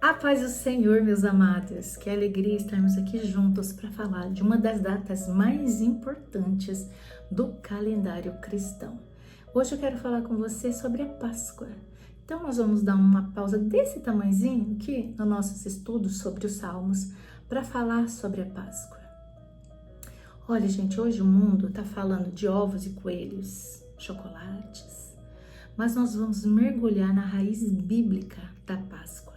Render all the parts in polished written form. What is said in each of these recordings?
A paz do Senhor, meus amados, que alegria estarmos aqui juntos para falar de uma das datas mais importantes do calendário cristão. Hoje eu quero falar com você sobre a Páscoa. Então nós vamos dar uma pausa desse tamanhozinho aqui nos nossos estudos sobre os Salmos para falar sobre a Páscoa. Olha, gente, hoje o mundo está falando de ovos e coelhos, chocolates, mas nós vamos mergulhar na raiz bíblica da Páscoa.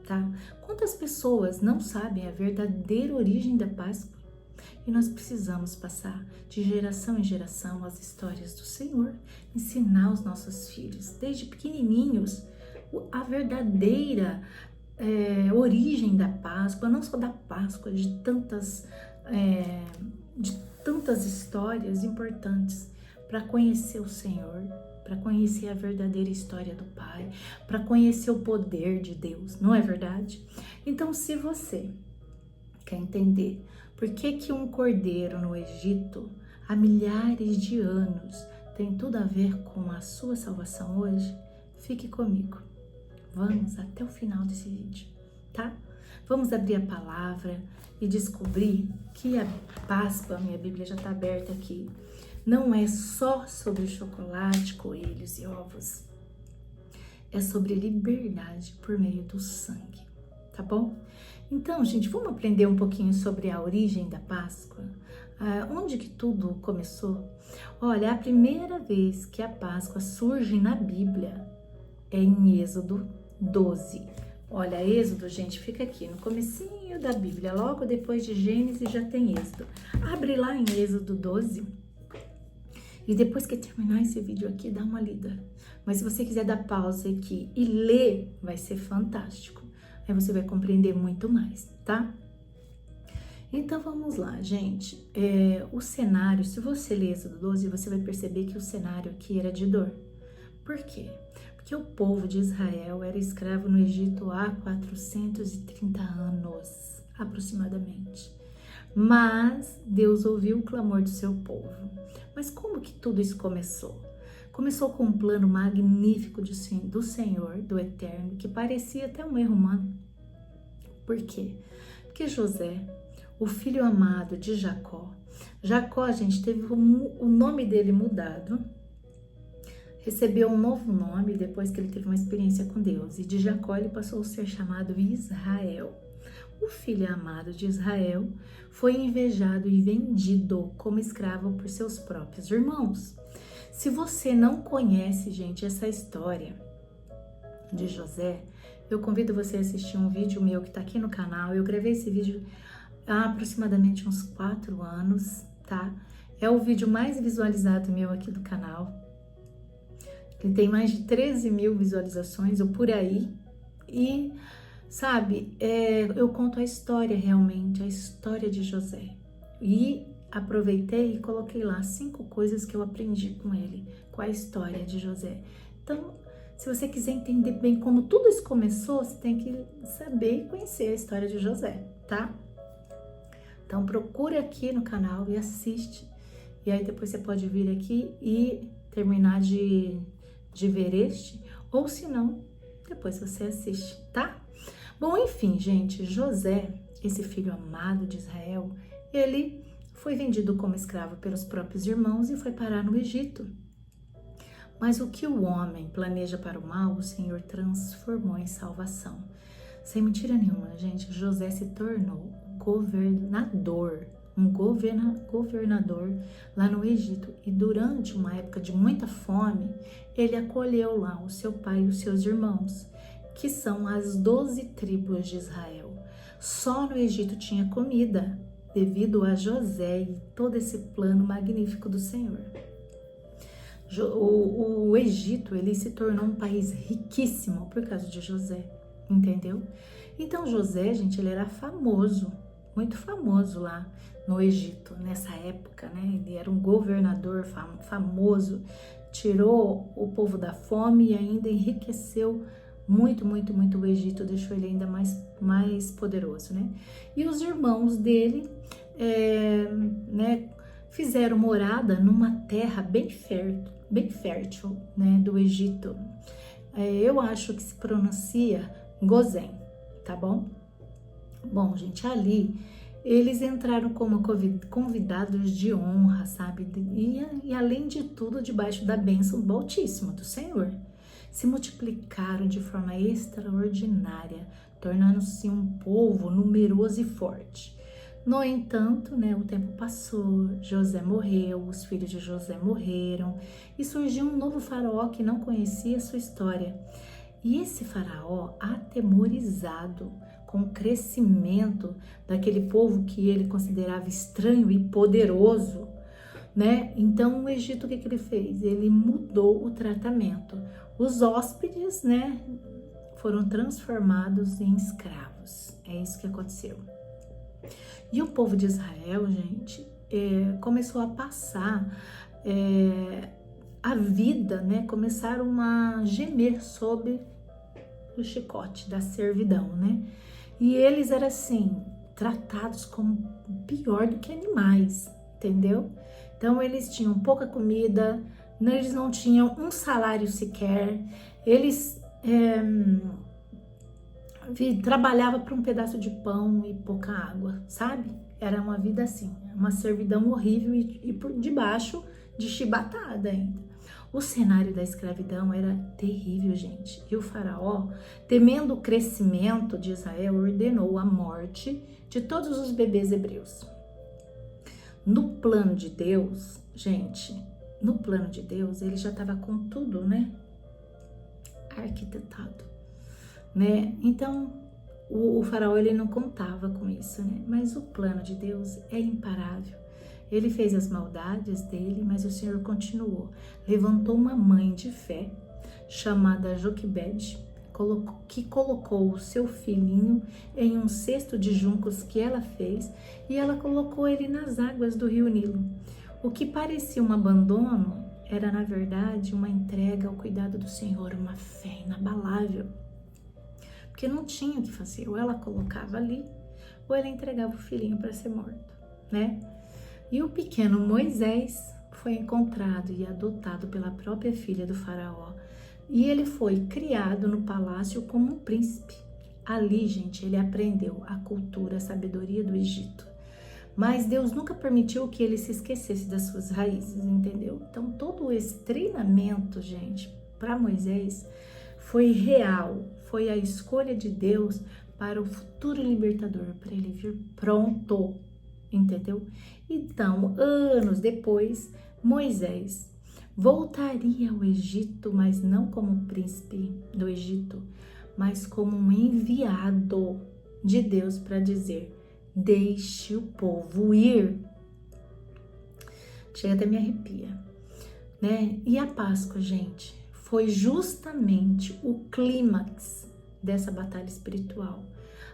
Tá? Quantas pessoas não sabem a verdadeira origem da Páscoa? E nós precisamos passar de geração em geração as histórias do Senhor, ensinar os nossos filhos, desde pequenininhos, a verdadeira origem da Páscoa, não só da Páscoa, de tantas histórias importantes para conhecer o Senhor, para conhecer a verdadeira história do Pai, para conhecer o poder de Deus, não é verdade? Então, se você quer entender por que um cordeiro no Egito, há milhares de anos, tem tudo a ver com a sua salvação hoje, fique comigo. Vamos até o final desse vídeo, tá? Vamos abrir a palavra e descobrir que a Páscoa, minha Bíblia já está aberta aqui, não é só sobre chocolate, coelhos e ovos. É sobre liberdade por meio do sangue, tá bom? Então, gente, vamos aprender um pouquinho sobre a origem da Páscoa? Onde que tudo começou? Olha, a primeira vez que a Páscoa surge na Bíblia é em Êxodo 12. Olha, Êxodo, gente, fica aqui no comecinho da Bíblia, logo depois de Gênesis já tem Êxodo. Abre lá em Êxodo 12. E depois que terminar esse vídeo aqui, dá uma lida. Mas se você quiser dar pausa aqui e ler, vai ser fantástico. Aí você vai compreender muito mais, tá? Então vamos lá, gente. O cenário, se você ler Êxodo 12, você vai perceber que o cenário aqui era de dor. Por quê? Porque o povo de Israel era escravo no Egito há 430 anos, aproximadamente. Mas Deus ouviu o clamor do seu povo. Mas como que tudo isso começou? Começou com um plano magnífico do Senhor, do Eterno, que parecia até um erro humano. Por quê? Porque José, o filho amado de Jacó, gente, teve o nome dele mudado, recebeu um novo nome depois que ele teve uma experiência com Deus. E de Jacó ele passou a ser chamado Israel. O filho amado de Israel foi invejado e vendido como escravo por seus próprios irmãos. Se você não conhece, gente, essa história de José, eu convido você a assistir um vídeo meu que tá aqui no canal. Eu gravei esse vídeo há aproximadamente uns 4 anos, tá? É o vídeo mais visualizado meu aqui do canal. Ele tem mais de 13 mil visualizações, ou por aí. E sabe, eu conto a história realmente, a história de José. E aproveitei e coloquei lá 5 coisas que eu aprendi com ele, com a história de José. Então, se você quiser entender bem como tudo isso começou, você tem que saber e conhecer a história de José, tá? Então, procure aqui no canal e assiste. E aí depois você pode vir aqui e terminar de ver este, ou se não, depois você assiste, tá? Bom, enfim, gente, José, esse filho amado de Israel, ele foi vendido como escravo pelos próprios irmãos e foi parar no Egito. Mas o que o homem planeja para o mal, o Senhor transformou em salvação. Sem mentira nenhuma, gente, José se tornou governador, governador lá no Egito. E durante uma época de muita fome, ele acolheu lá o seu pai e os seus irmãos, que são as 12 tribos de Israel. Só no Egito tinha comida, devido a José e todo esse plano magnífico do Senhor. O Egito, ele se tornou um país riquíssimo por causa de José, entendeu? Então José, gente, ele era famoso, muito famoso lá no Egito, nessa época, né? Ele era um governador famoso, tirou o povo da fome e ainda enriqueceu muito o Egito, deixou ele ainda mais poderoso, né? E os irmãos dele, fizeram morada numa terra bem fértil, né, do Egito. Eu acho que se pronuncia Gozém, tá bom? Bom, gente, ali eles entraram como convidados de honra, sabe? E além de tudo, debaixo da bênção do Altíssimo, do Senhor. Se multiplicaram de forma extraordinária, tornando-se um povo numeroso e forte. No entanto, né, o tempo passou, José morreu, os filhos de José morreram e surgiu um novo faraó que não conhecia sua história. E esse faraó, atemorizado com o crescimento daquele povo que ele considerava estranho e poderoso, né? Então o Egito, o que ele fez? Ele mudou o tratamento. Os hóspedes, né, foram transformados em escravos. É isso que aconteceu. E o povo de Israel, gente, começou a passar a vida, né? Começaram a gemer sob o chicote da servidão, né? E eles eram assim, tratados como pior do que animais, entendeu? Então eles tinham pouca comida, eles não tinham um salário sequer, eles trabalhavam por um pedaço de pão e pouca água, sabe? Era uma vida assim, uma servidão horrível e por debaixo de chibatada ainda. O cenário da escravidão era terrível, gente. E o faraó, temendo o crescimento de Israel, ordenou a morte de todos os bebês hebreus. No plano de Deus, gente, no plano de Deus, ele já estava com tudo, né? Arquitetado, né? Então, o faraó, ele não contava com isso, né? Mas o plano de Deus é imparável. Ele fez as maldades dele, mas o Senhor continuou. Levantou uma mãe de fé, chamada Joquebede, que colocou o seu filhinho em um cesto de juncos que ela fez e ela colocou ele nas águas do rio Nilo. O que parecia um abandono era, na verdade, uma entrega ao cuidado do Senhor, uma fé inabalável. Porque não tinha o que fazer, ou ela colocava ali, ou ela entregava o filhinho para ser morto, né? E o pequeno Moisés foi encontrado e adotado pela própria filha do faraó. E ele foi criado no palácio como um príncipe. Ali, gente, ele aprendeu a cultura, a sabedoria do Egito. Mas Deus nunca permitiu que ele se esquecesse das suas raízes, entendeu? Então, todo esse treinamento, gente, para Moisés foi real. Foi a escolha de Deus para o futuro libertador, para ele vir pronto. Entendeu? Então, anos depois, Moisés voltaria ao Egito, mas não como príncipe do Egito, mas como um enviado de Deus para dizer: deixe o povo ir. Chega até me arrepia, né? E a Páscoa, gente, foi justamente o clímax dessa batalha espiritual.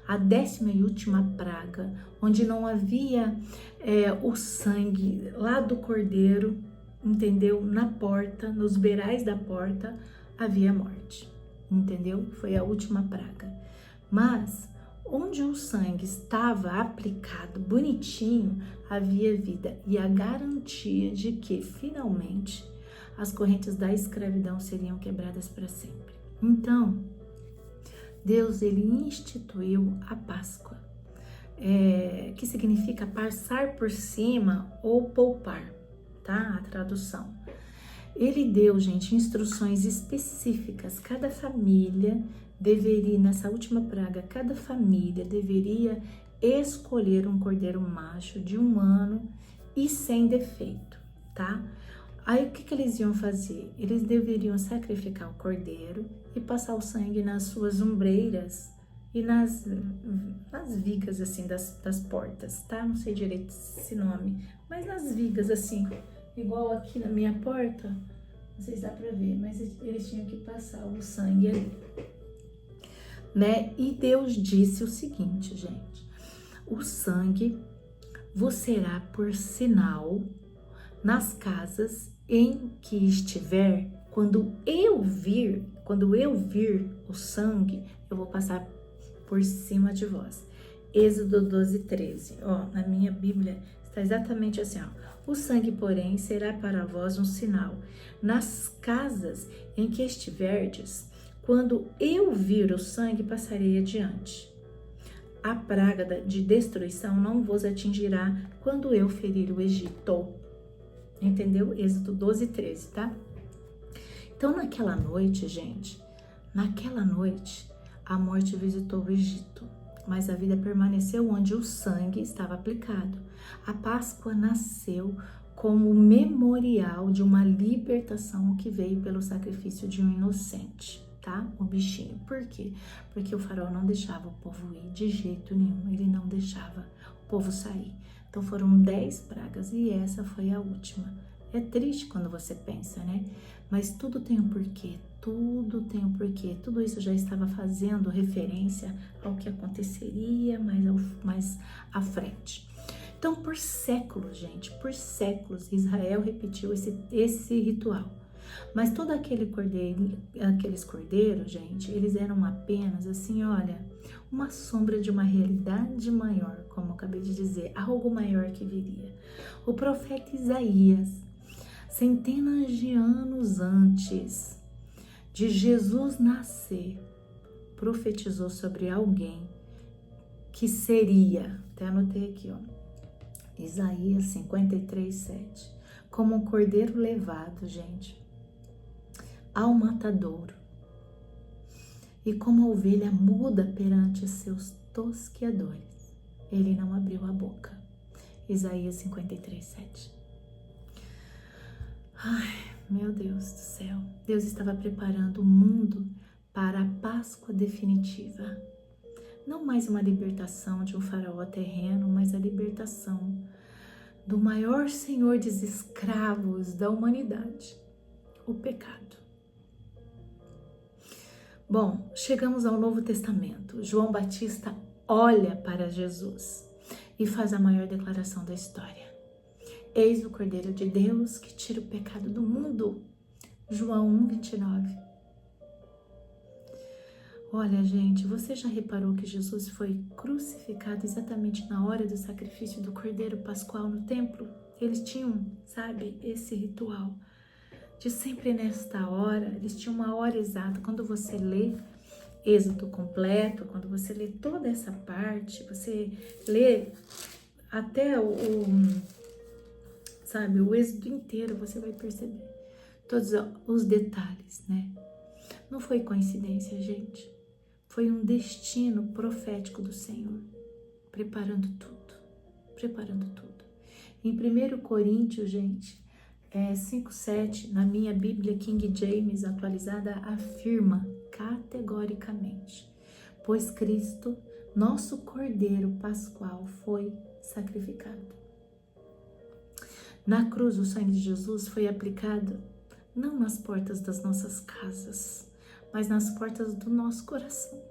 A 10ª e última praga, onde não havia o sangue lá do cordeiro, entendeu? Na porta, nos beirais da porta, havia morte, entendeu? Foi a última praga. Mas onde o sangue estava aplicado bonitinho, havia vida e a garantia de que finalmente as correntes da escravidão seriam quebradas para sempre. Então, Deus, ele instituiu a Páscoa, que significa passar por cima ou poupar, tá? A tradução. Ele deu, gente, instruções específicas. Cada família deveria, nessa última praga, cada família deveria escolher um cordeiro macho de 1 ano e sem defeito, tá? Aí o que eles iam fazer? Eles deveriam sacrificar o cordeiro e passar o sangue nas suas ombreiras e nas vigas assim das portas, tá? Não sei direito esse nome, mas nas vigas assim, igual aqui na minha porta, não sei se dá pra ver, mas eles tinham que passar o sangue ali, né? E Deus disse o seguinte, gente: o sangue vos será por sinal nas casas em que estiver. Quando eu vir o sangue, eu vou passar por cima de vós. Êxodo 12:13. Ó, na minha Bíblia está exatamente assim, ó. O sangue, porém, será para vós um sinal nas casas em que estiverdes. Quando eu vir o sangue, passarei adiante. a praga de destruição não vos atingirá quando eu ferir o Egito. Entendeu? Êxodo 12, 13, tá? Então, naquela noite, gente, a morte visitou o Egito, mas a vida permaneceu onde o sangue estava aplicado. A Páscoa nasceu como memorial de uma libertação que veio pelo sacrifício de um inocente, tá? O bichinho. Por quê? Porque o faraó não deixava o povo ir de jeito nenhum, ele não deixava o povo sair. Então foram 10 pragas e essa foi a última. É triste quando você pensa, né? Mas tudo tem um porquê, tudo tem um porquê. Tudo isso já estava fazendo referência ao que aconteceria mais à frente. Então, por séculos, gente, por séculos, Israel repetiu esse ritual. Mas todo aqueles cordeiros, gente, eles eram apenas assim, olha, uma sombra de uma realidade maior, como eu acabei de dizer, algo maior que viria. O profeta Isaías, centenas de anos antes de Jesus nascer, profetizou sobre alguém que seria, até anotei aqui, ó, Isaías 53, 7, como um cordeiro levado, gente, ao matadouro, e como a ovelha muda perante seus tosqueadores, ele não abriu a boca. Isaías 53, 7. Ai, meu Deus do céu. Deus estava preparando o mundo para a Páscoa definitiva. Não mais uma libertação de um faraó terreno, mas a libertação do maior senhor dos escravos da humanidade, o pecado. Bom, chegamos ao Novo Testamento. João Batista olha para Jesus e faz a maior declaração da história. Eis o Cordeiro de Deus que tira o pecado do mundo. João 1, 29. Olha, gente, você já reparou que Jesus foi crucificado exatamente na hora do sacrifício do Cordeiro Pascual no templo? Eles tinham, sabe, esse ritual de sempre nesta hora, eles tinham uma hora exata. Quando você lê Êxodo completo, quando você lê toda essa parte, você lê até o Êxodo inteiro, você vai perceber todos os detalhes, né? Não foi coincidência, gente. Foi um destino profético do Senhor, preparando tudo, preparando tudo. Em 1 Coríntios, gente, 5:7, na minha Bíblia King James atualizada, afirma categoricamente: pois Cristo, nosso Cordeiro Pascual, foi sacrificado. Na cruz, o sangue de Jesus foi aplicado não nas portas das nossas casas, mas nas portas do nosso coração,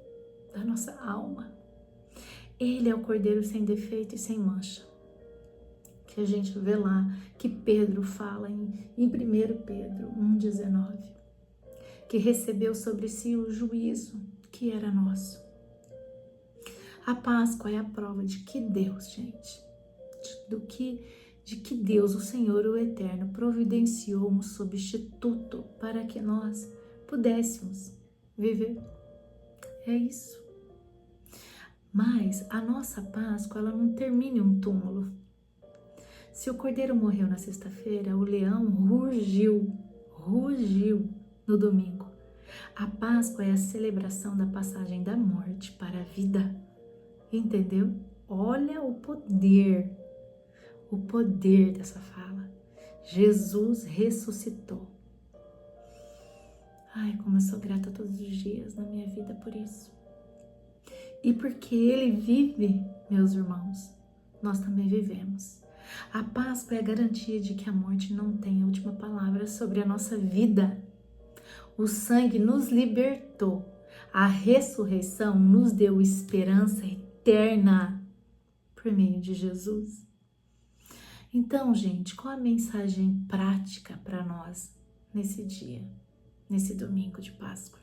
da nossa alma. Ele é o Cordeiro sem defeito e sem mancha, que a gente vê lá, que Pedro fala em 1 Pedro 1,19, que recebeu sobre si o juízo que era nosso. A Páscoa é a prova de que Deus, gente, de que Deus, o Senhor, o Eterno, providenciou um substituto para que nós pudéssemos viver. É isso. Mas a nossa Páscoa, ela não termina em um túmulo. Se o cordeiro morreu na sexta-feira, o leão rugiu no domingo. A Páscoa é a celebração da passagem da morte para a vida. Entendeu? Olha o poder dessa fala. Jesus ressuscitou. Ai, como eu sou grata todos os dias na minha vida por isso. E porque Ele vive, meus irmãos, nós também vivemos. A Páscoa é a garantia de que a morte não tem a última palavra sobre a nossa vida. O sangue nos libertou. A ressurreição nos deu esperança eterna por meio de Jesus. Então, gente, qual a mensagem prática para nós nesse dia, nesse domingo de Páscoa?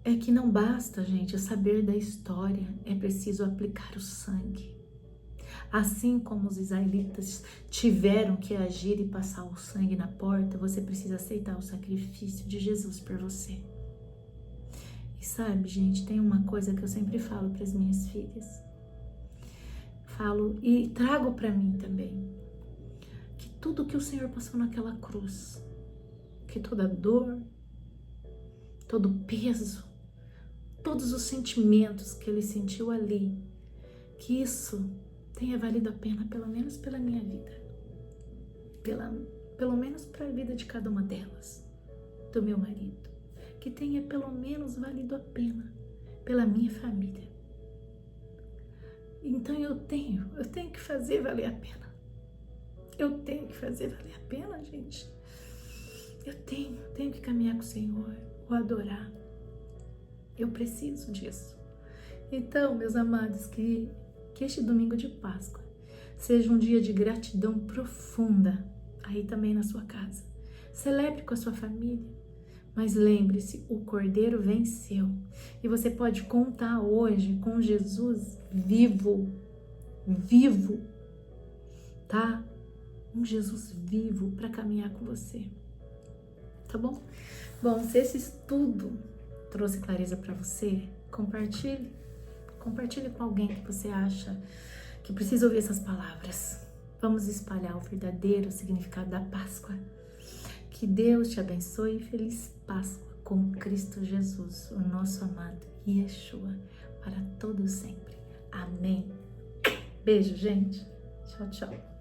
É que não basta, gente, saber da história, é preciso aplicar o sangue. Assim como os israelitas tiveram que agir e passar o sangue na porta, você precisa aceitar o sacrifício de Jesus por você. E sabe, gente, tem uma coisa que eu sempre falo para as minhas filhas. Falo e trago para mim também. Que tudo que o Senhor passou naquela cruz, que toda dor, todo peso, todos os sentimentos que Ele sentiu ali, que isso tenha valido a pena, pelo menos pela minha vida. Pelo menos para a vida de cada uma delas, do meu marido. Que tenha pelo menos valido a pena pela minha família. Então eu tenho que fazer valer a pena. Eu tenho que fazer valer a pena, gente. Eu tenho que caminhar com o Senhor, o adorar. Eu preciso disso. Então, meus amados, que este domingo de Páscoa seja um dia de gratidão profunda aí também na sua casa. Celebre com a sua família. Mas lembre-se, o Cordeiro venceu. E você pode contar hoje com Jesus vivo. Vivo. Tá? Um Jesus vivo para caminhar com você. Tá bom? Bom, se esse estudo trouxe clareza para você, compartilhe. Compartilhe com alguém que você acha que precisa ouvir essas palavras. Vamos espalhar o verdadeiro significado da Páscoa. Que Deus te abençoe e feliz Páscoa com Cristo Jesus, o nosso amado Yeshua, para todos sempre. Amém. Beijo, gente. Tchau, tchau.